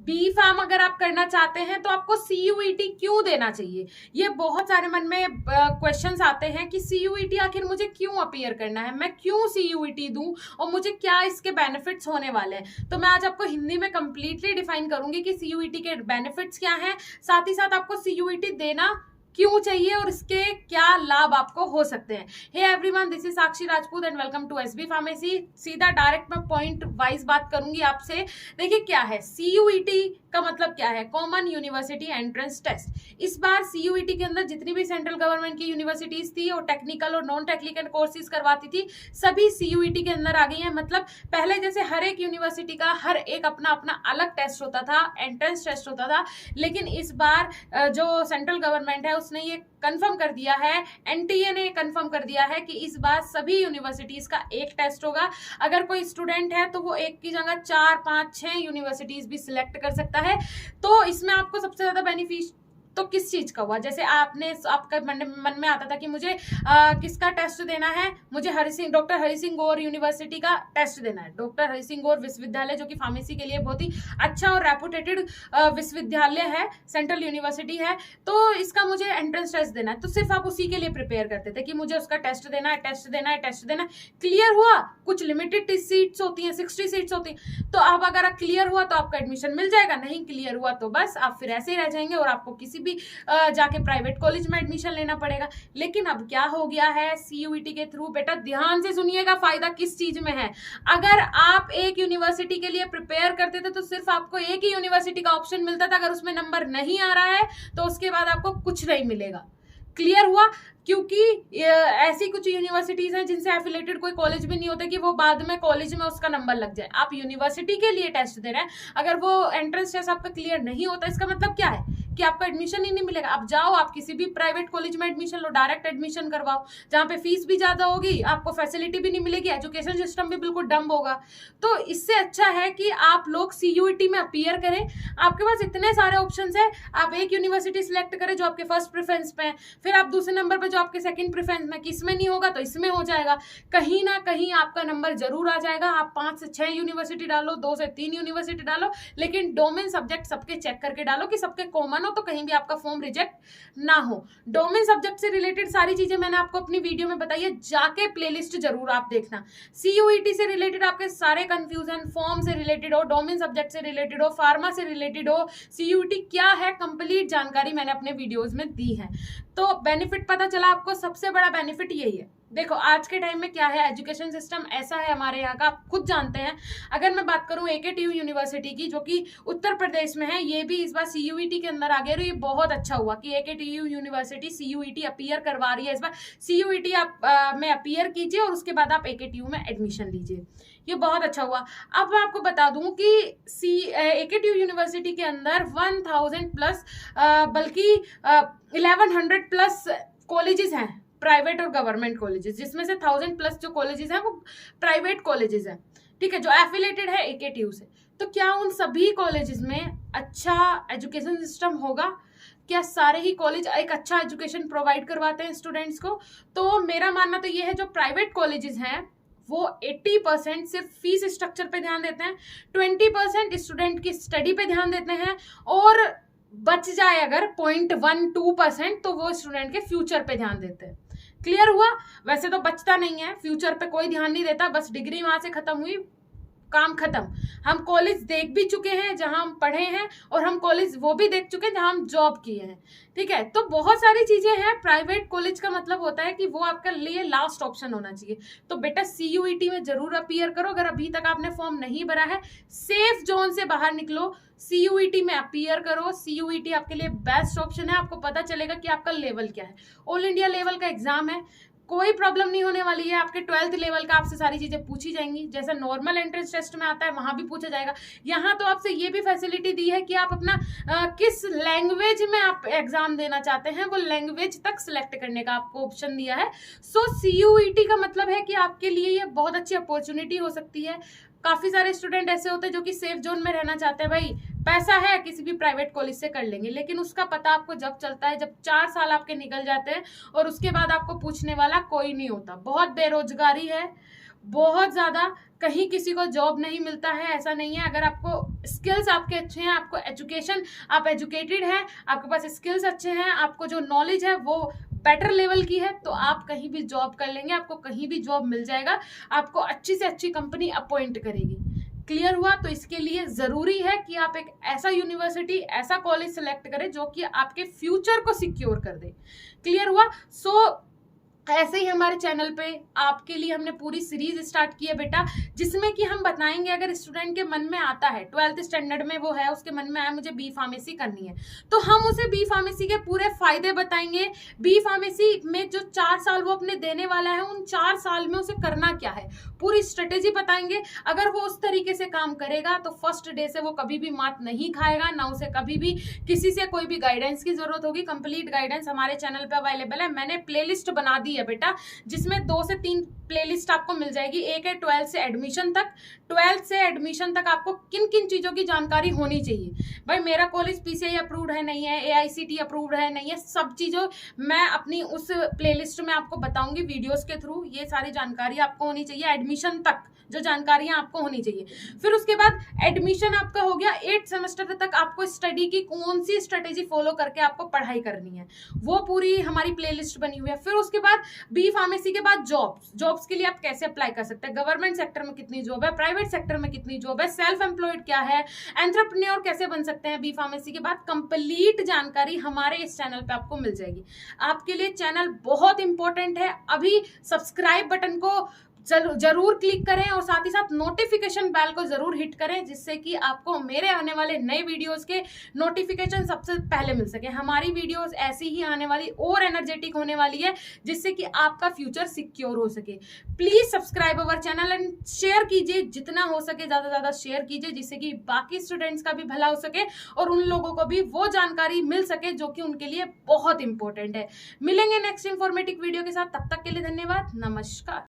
B farm अगर आप करना चाहते हैं तो आपको सीयूईटी क्यों देना चाहिए। ये बहुत सारे मन में क्वेश्चंस आते हैं कि सीयूईटी आखिर मुझे क्यों अपीयर करना है, मैं क्यों सीयूईटी दूं और मुझे क्या इसके बेनिफिट्स होने वाले हैं। तो मैं आज आपको हिंदी में कंप्लीटली डिफाइन करूंगी कि सीयूईटी के बेनिफिट्स क्या हैं, साथ ही साथ आपको सीयूईटी देना क्यों चाहिए और इसके क्या लाभ आपको हो सकते हैं। Hey everyone, this is Sakshi Rajput and welcome to SB pharmacy. सीधा डायरेक्ट मैं पॉइंट वाइज बात करूंगी आपसे। देखिए क्या है सीयूईटी का मतलब, क्या है कॉमन यूनिवर्सिटी एंट्रेंस टेस्ट। इस बार सीयूईटी के अंदर जितनी भी सेंट्रल गवर्नमेंट की यूनिवर्सिटीज थी और टेक्निकल और नॉन टेक्निकल कोर्सेज करवाती थी, सभी सीयूईटी के अंदर आ गई हैं। मतलब पहले जैसे हर एक यूनिवर्सिटी का हर एक अपना अपना अलग टेस्ट होता था, एंट्रेंस टेस्ट होता था, लेकिन इस बार जो सेंट्रल गवर्नमेंट है उसने ये कंफर्म कर दिया है, एनटीए ने कंफर्म कर दिया है कि इस बार सभी यूनिवर्सिटीज का एक टेस्ट होगा। अगर कोई स्टूडेंट है तो वो एक की जगह 4, 5, 6 यूनिवर्सिटीज भी सिलेक्ट कर सकता है। तो इसमें आपको सबसे ज्यादा बेनिफिट तो किस चीज का हुआ, जैसे आपका मन में आता था कि मुझे किसका टेस्ट देना है, मुझे डॉक्टर हरि सिंह गौर यूनिवर्सिटी का टेस्ट देना है। डॉक्टर हरि सिंह गौर विश्वविद्यालय जो कि फार्मेसी के लिए बहुत ही अच्छा और रेपुटेटेड विश्वविद्यालय है, सेंट्रल यूनिवर्सिटी है, तो इसका मुझे एंट्रेंस टेस्ट देना है। तो सिर्फ आप उसी के लिए प्रिपेयर करते थे कि मुझे उसका टेस्ट देना है, टेस्ट देना है, टेस्ट देना है। क्लियर हुआ, कुछ लिमिटेड सीट्स होती हैं, 60 सीट्स होती हैं, तो अब अगर क्लियर हुआ तो आपका एडमिशन मिल जाएगा, नहीं क्लियर हुआ तो बस आप फिर ऐसे ही रह जाएंगे और आपको किसी भी जाके प्राइवेट कॉलेज में एडमिशन लेना पड़ेगा। लेकिन अब क्या हो गया है सीयूईटी के थ्रू, बेटा ध्यान से सुनिएगा फायदा किस चीज में है। अगर आप एक यूनिवर्सिटी के लिए प्रिपेयर करते थे तो सिर्फ आपको एक ही यूनिवर्सिटी का ऑप्शन मिलता था, अगर उसमें नंबर नहीं आ रहा है तो उसके बाद आपको कुछ नहीं मिलेगा। क्लियर हुआ, क्योंकि ऐसी कुछ यूनिवर्सिटीज हैं जिनसे एफिलेटेड कोई कॉलेज भी नहीं होता कि वो बाद में कॉलेज में उसका नंबर लग जाए। आप यूनिवर्सिटी के लिए टेस्ट दे रहे हैं, अगर वो एंट्रेंस टेस्ट आपका क्लियर नहीं होता, इसका मतलब क्या है कि आपका एडमिशन ही नहीं मिलेगा। आप जाओ, आप किसी भी प्राइवेट कॉलेज में एडमिशन लो, डायरेक्ट एडमिशन करवाओ, जहां पे फीस भी ज्यादा होगी, आपको फैसिलिटी भी नहीं मिलेगी, एजुकेशन सिस्टम भी बिल्कुल डंब होगा। तो इससे अच्छा है कि आप लोग सीयूईटी में अपीयर करें। आपके पास इतने सारे ऑप्शन है, आप एक यूनिवर्सिटी सिलेक्ट करें जो आपके फर्स्ट प्रेफरेंस पे है, फिर आप दूसरे नंबर पे जो आपके सेकंड प्रेफरेंस में, किसमें नहीं होगा तो इसमें हो जाएगा, कहीं ना कहीं आपका नंबर जरूर आ जाएगा। आप 5 से 6 यूनिवर्सिटी डालो, 2 से 3 यूनिवर्सिटी डालो, लेकिन डोमेन सब्जेक्ट सबके चेक करके डालो कि सबके कॉमन हो, तो कहीं भी आपका फॉर्म रिजेक्ट ना हो। डोमेन सब्जेक्ट से रिलेटेड सारी चीजें मैंने आपको अपनी वीडियो में बताई है, जाके प्लेलिस्ट जरूर आप देखना। सीयूईटी से रिलेटेड आपके सारे कंफ्यूजन, फॉर्म से रिलेटेड हो, डोमेन सब्जेक्ट से रिलेटेड हो, फार्मा से रिलेटेड हो, सीयूईटी क्या है, कंप्लीट जानकारी मैंने अपने वीडियोज में दी है। तो बेनिफिट पता चला आपको, सबसे बड़ा बेनिफिट यही है। देखो आज के टाइम में क्या है, एजुकेशन सिस्टम ऐसा है हमारे यहाँ का, आप खुद जानते हैं। अगर मैं बात करूं एकेटीयू यूनिवर्सिटी की जो कि उत्तर प्रदेश में है, ये भी इस बार सीयूईटी के अंदर आ गया, और ये बहुत अच्छा हुआ कि एकेटीयू यूनिवर्सिटी सीयूईटी अपीयर करवा रही है। इस बार सीयूईटी आप में अपीयर कीजिए और उसके बाद आप एकेटीयू में एडमिशन लीजिए, ये बहुत अच्छा हुआ। अब मैं आपको बता दूं कि एकेटीयू यूनिवर्सिटी के अंदर 1000 प्लस बल्कि 1100 प्लस कॉलेजेस हैं, प्राइवेट और गवर्नमेंट कॉलेजेस, जिसमें से 1000 प्लस जो कॉलेजेस हैं वो प्राइवेट कॉलेजेस हैं, ठीक है, जो एफिलेटेड है एकेटीयू से। तो क्या उन सभी कॉलेजेस में अच्छा एजुकेशन सिस्टम होगा? क्या सारे ही कॉलेज एक अच्छा एजुकेशन प्रोवाइड करवाते हैं स्टूडेंट्स को? तो मेरा मानना तो ये है, जो प्राइवेट कॉलेजेस हैं वो 80% सिर्फ फीस स्ट्रक्चर पे ध्यान देते हैं, 20% स्टूडेंट की स्टडी पे ध्यान देते हैं, और बच जाए अगर 0.12% तो वो स्टूडेंट के फ्यूचर पे ध्यान देते हैं। क्लियर हुआ? वैसे तो बचता नहीं है, फ्यूचर पे कोई ध्यान नहीं देता, बस डिग्री वहां से खत्म हुई, काम खत्म। हम कॉलेज देख भी चुके हैं जहां हम पढ़े हैं, और हम कॉलेज वो भी देख चुके हैं जहां हम जॉब किए हैं, ठीक है। तो बहुत सारी चीजें हैं। प्राइवेट कॉलेज का मतलब होता है कि वो आपके लिए लास्ट ऑप्शन होना चाहिए। तो बेटा सीयूईटी में जरूर अपीयर करो। अगर अभी तक आपने फॉर्म नहीं भरा है, सेफ जोन से बाहर निकलो, सीयूईटी में अपीयर करो। सीयूईटी आपके लिए बेस्ट ऑप्शन है, आपको पता चलेगा कि आपका लेवल क्या है। ऑल इंडिया लेवल का एग्जाम है, कोई प्रॉब्लम नहीं होने वाली है। आपके 12th लेवल का आपसे सारी चीजें पूछी जाएंगी, जैसा नॉर्मल एंट्रेंस टेस्ट में आता है वहां भी पूछा जाएगा। यहाँ तो आपसे ये भी फैसिलिटी दी है कि आप अपना किस लैंग्वेज में आप एग्जाम देना चाहते हैं, वो लैंग्वेज तक सिलेक्ट करने का आपको ऑप्शन दिया है। सो सीयूईटी का मतलब है कि आपके लिए ये बहुत अच्छी अपॉर्चुनिटी हो सकती है। काफी सारे स्टूडेंट ऐसे होते हैं जो कि सेफ जोन में रहना चाहते हैं, भाई पैसा है किसी भी प्राइवेट कॉलेज से कर लेंगे, लेकिन उसका पता आपको जब चलता है जब 4 साल आपके निकल जाते हैं और उसके बाद आपको पूछने वाला कोई नहीं होता। बहुत बेरोजगारी है, बहुत ज़्यादा कहीं किसी को जॉब नहीं मिलता है, ऐसा नहीं है। अगर आपको स्किल्स आपके अच्छे हैं, आपको एजुकेशन, आप एजुकेटेड हैं, आपके पास स्किल्स अच्छे हैं, आपको जो नॉलेज है वो बेटर लेवल की है, तो आप कहीं भी जॉब कर लेंगे, आपको कहीं भी जॉब मिल जाएगा, आपको अच्छी से अच्छी कंपनी अपॉइंट करेगी। क्लियर हुआ? तो इसके लिए ज़रूरी है कि आप एक ऐसा यूनिवर्सिटी, ऐसा कॉलेज सेलेक्ट करें जो कि आपके फ्यूचर को सिक्योर कर दे। क्लियर हुआ? ऐसे ही हमारे चैनल पे आपके लिए हमने पूरी सीरीज स्टार्ट की है बेटा, जिसमें कि हम बताएंगे अगर स्टूडेंट के मन में आता है, 12th स्टैंडर्ड में वो है, उसके मन में आया मुझे बी फार्मेसी करनी है, तो हम उसे बी फार्मेसी के पूरे फायदे बताएंगे। बी फार्मेसी में जो 4 साल वो अपने देने वाला है, उन 4 साल में उसे करना क्या है, पूरी स्ट्रेटेजी बताएंगे। अगर वो उस तरीके से काम करेगा तो फर्स्ट डे से वो कभी भी मात नहीं खाएगा, ना उसे कभी भी किसी से कोई भी गाइडेंस की जरूरत होगी। कंप्लीट गाइडेंस हमारे चैनल पे अवेलेबल है, मैंने प्लेलिस्ट बना दी है बेटा, जिसमें 2 से 3 प्लेलिस्ट आपको मिल जाएगी। एक है 12th से एडमिशन तक, 12th से एडमिशन तक आपको किन किन चीजों की जानकारी होनी चाहिए। भाई मेरा कॉलेज पीसीआई अप्रूव्ड है नहीं है, एआईसीटी अप्रूव्ड है नहीं है, सब चीजों मैं अपनी उस प्लेलिस्ट में आपको बताऊंगी वीडियोस के थ्रू। ये सारी जानकारी आपको होनी चाहिए, एडमिशन तक जो जानकारियां आपको होनी चाहिए। फिर उसके बाद एडमिशन आपका हो गया, 8 सेमेस्टर तक आपको स्टडी की कौन सी स्ट्रेटेजी फॉलो करके आपको पढ़ाई करनी है, वो पूरी हमारी प्लेलिस्ट बनी हुई है। फिर उसके बाद बी फार्मेसी के बाद जॉब्स के लिए आप कैसे अप्लाई कर सकते हैं, गवर्नमेंट सेक्टर में कितनी जॉब है, प्राइवेट सेक्टर में कितनी जॉब है, सेल्फ एम्प्लॉयड क्या है, एंटरप्रेन्योर कैसे बन सकते हैं बी फार्मेसी के बाद, कंप्लीट जानकारी हमारे इस चैनल पे आपको मिल जाएगी। आपके लिए चैनल बहुत इंपॉर्टेंट है, अभी सब्सक्राइब बटन को जरूर क्लिक करें और साथ ही साथ नोटिफिकेशन बेल को जरूर हिट करें, जिससे कि आपको मेरे आने वाले नए वीडियोस के नोटिफिकेशन सबसे पहले मिल सके। हमारी वीडियोस ऐसी ही आने वाली और एनर्जेटिक होने वाली है, जिससे कि आपका फ्यूचर सिक्योर हो सके। Please subscribe our channel and share कीजिए, जितना हो सके ज्यादा ज्यादा शेयर कीजिए, जिससे कि बाकी स्टूडेंट्स का भी भला हो सके और उन लोगों को भी वो जानकारी मिल सके जो कि उनके लिए बहुत इंपॉर्टेंट है। मिलेंगे नेक्स्ट इंफॉर्मेटिव वीडियो के साथ, तब तक के लिए धन्यवाद, नमस्कार।